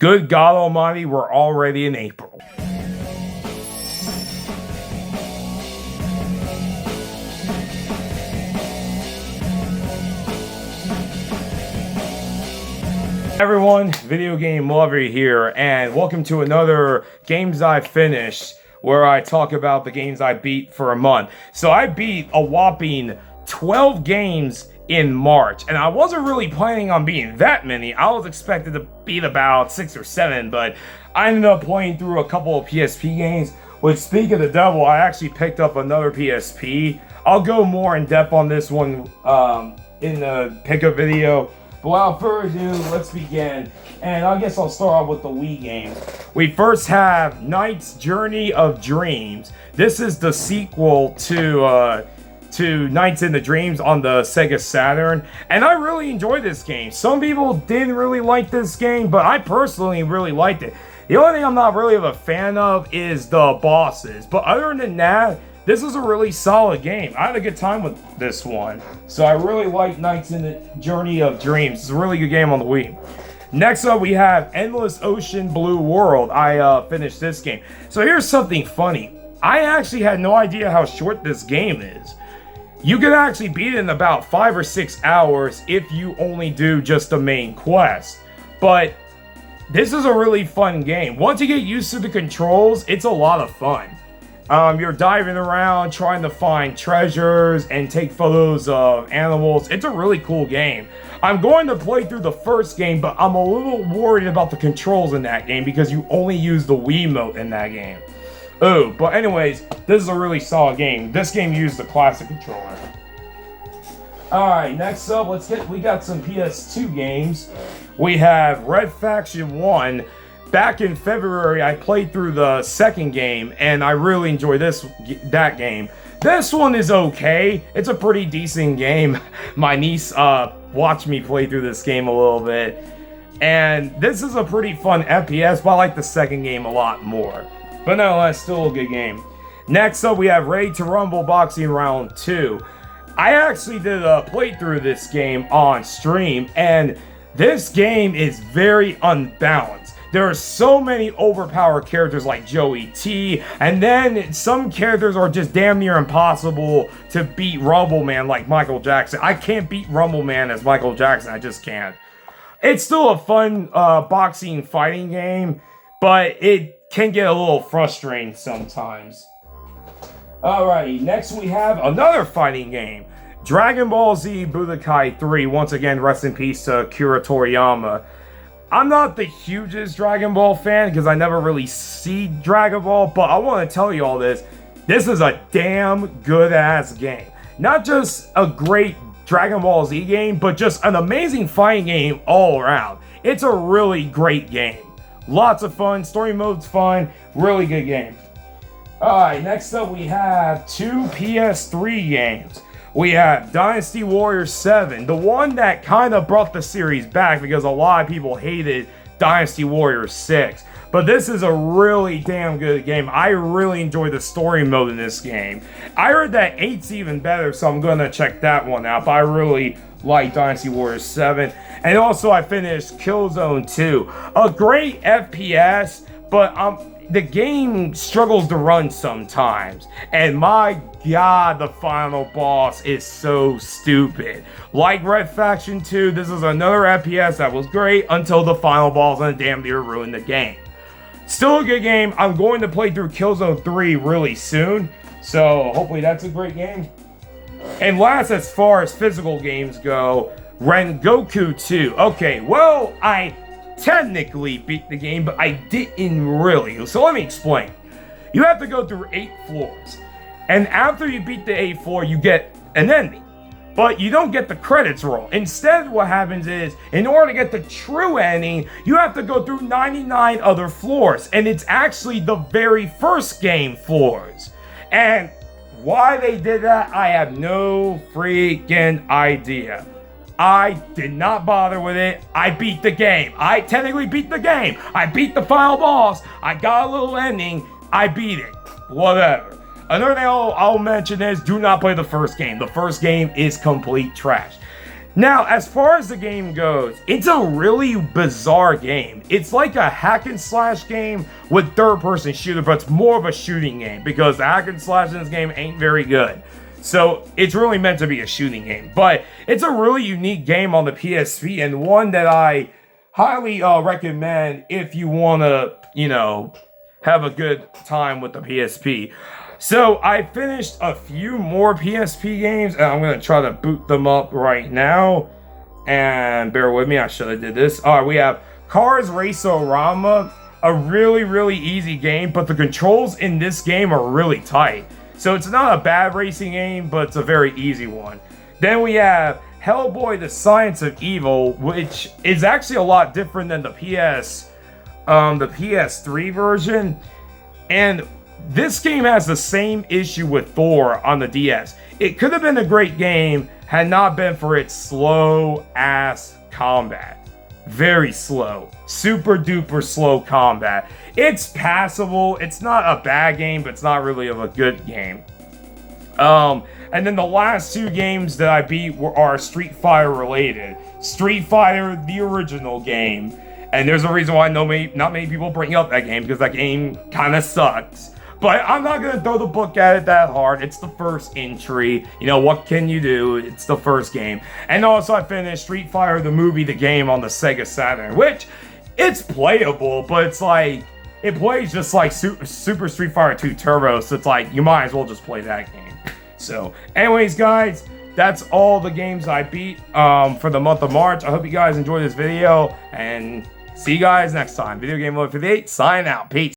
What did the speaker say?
Good God Almighty, we're already in April. Everyone, video game lover here, and welcome to another Games I Finished, where I talk about the games I beat for a month. So I beat a whopping 12 games in March, and I wasn't really planning on beating that many. I was expected to beat about 6 or 7, but I ended up playing through a couple of PSP games. Which, speak of the devil, I actually picked up another PSP. I'll go more in depth on this one in the pickup video. But without further ado, let's begin. And I guess I'll start off with the Wii games. We first have Knight's Journey of Dreams. This is the sequel to Nights in the Dreams on the Sega Saturn. And I really enjoyed this game. Some people didn't really like this game, but I personally really liked it. The only thing I'm not really a fan of is the bosses. But other than that, this is a really solid game. I had a good time with this one. So I really like Nights in the Journey of Dreams. It's a really good game on the Wii. Next up, we have Endless Ocean Blue World. I finished this game. So here's something funny. I actually had no idea how short this game is. You can actually beat it in about 5 or 6 hours if you only do just the main quest. But this is a really fun game. Once you get used to the controls, it's a lot of fun. You're diving around, trying to find treasures and take photos of animals. It's a really cool game. I'm going to play through the first game, but I'm a little worried about the controls in that game because you only use the Wiimote in that game. Oh, but anyways, this is a really solid game. This game used the classic controller. Alright, next up, we got some PS2 games. We have Red Faction 1. Back in February, I played through the second game, and I really enjoyed that game. This one is okay. It's a pretty decent game. My niece watched me play through this game a little bit, and this is a pretty fun FPS, but I like the second game a lot more. But nonetheless, still a good game. Next up, we have Ready to Rumble Boxing Round 2. I actually did a playthrough of this game on stream, and this game is very unbalanced. There are so many overpowered characters like Joey T, and then some characters are just damn near impossible to beat Rumble Man like Michael Jackson. I can't beat Rumble Man as Michael Jackson, I just can't. It's still a fun boxing fighting game, but it can get a little frustrating sometimes. Alrighty, next we have another fighting game. Dragon Ball Z Budokai 3. Once again, rest in peace to Akira Toriyama. I'm not the hugest Dragon Ball fan because I never really see Dragon Ball, but I want to tell you all this. This is a damn good-ass game. Not just a great Dragon Ball Z game, but just an amazing fighting game all around. It's a really great game. Lots of fun. Story mode's fun. Really good game. Alright, next up we have 2 PS3 games. We have Dynasty Warriors 7, the one that kind of brought the series back because a lot of people hated Dynasty Warriors 6. But this is a really damn good game. I really enjoy the story mode in this game. I heard that 8's even better, so I'm going to check that one out. But I really like Dynasty Warriors 7. And also I finished Killzone 2. A great FPS, but the game struggles to run sometimes. And my god, the final boss is so stupid. Like Red Faction 2, this is another FPS that was great until the final boss and damn near ruined the game. Still a good game. I'm going to play through Killzone 3 really soon, so hopefully that's a great game. And last, as far as physical games go, Rengoku 2. Okay, well, I technically beat the game, but I didn't really. So let me explain. You have to go through 8 floors. And after you beat the 8th floor, you get an ending. But you don't get the credits roll. Instead, what happens is, in order to get the true ending, you have to go through 99 other floors. And it's actually the very first game floors. And why they did that, I have no freaking idea. I did not bother with it. I beat the game. I technically beat the game. I beat the final boss. I got a little ending. I beat it. Whatever. Another thing I'll mention is do not play the first game. The first game is complete trash. Now, as far as the game goes, it's a really bizarre game. It's like a hack and slash game with third-person shooter, but it's more of a shooting game because the hack and slash in this game ain't very good. So it's really meant to be a shooting game. But it's a really unique game on the PSP and one that I highly recommend if you want to, you know, have a good time with the PSP. So I finished a few more PSP games, and I'm going to try to boot them up right now. And bear with me, I should have did this. All right, we have Cars Race-O-Rama, a really, really easy game, but the controls in this game are really tight. So it's not a bad racing game, but it's a very easy one. Then we have Hellboy: The Science of Evil, which is actually a lot different than the PS3 version. And this game has the same issue with Thor on the DS. It could have been a great game had not been for its slow-ass combat. Very slow. Super duper slow combat. It's passable. It's not a bad game, but it's not really of a good game. And then the last two games that I beat are Street Fighter related. Street Fighter, the original game. And there's a reason why not many people bring up that game, because that game kind of sucks. But I'm not going to throw the book at it that hard. It's the first entry. You know, what can you do? It's the first game. And also I finished Street Fighter, the movie, the game on the Sega Saturn, which it's playable, but it's like, it plays just like Super Street Fighter 2 Turbo, so it's like, you might as well just play that game. So, anyways, guys, that's all the games I beat for the month of March. I hope you guys enjoyed this video, and see you guys next time. Video Game Mode 58, sign out. Peace.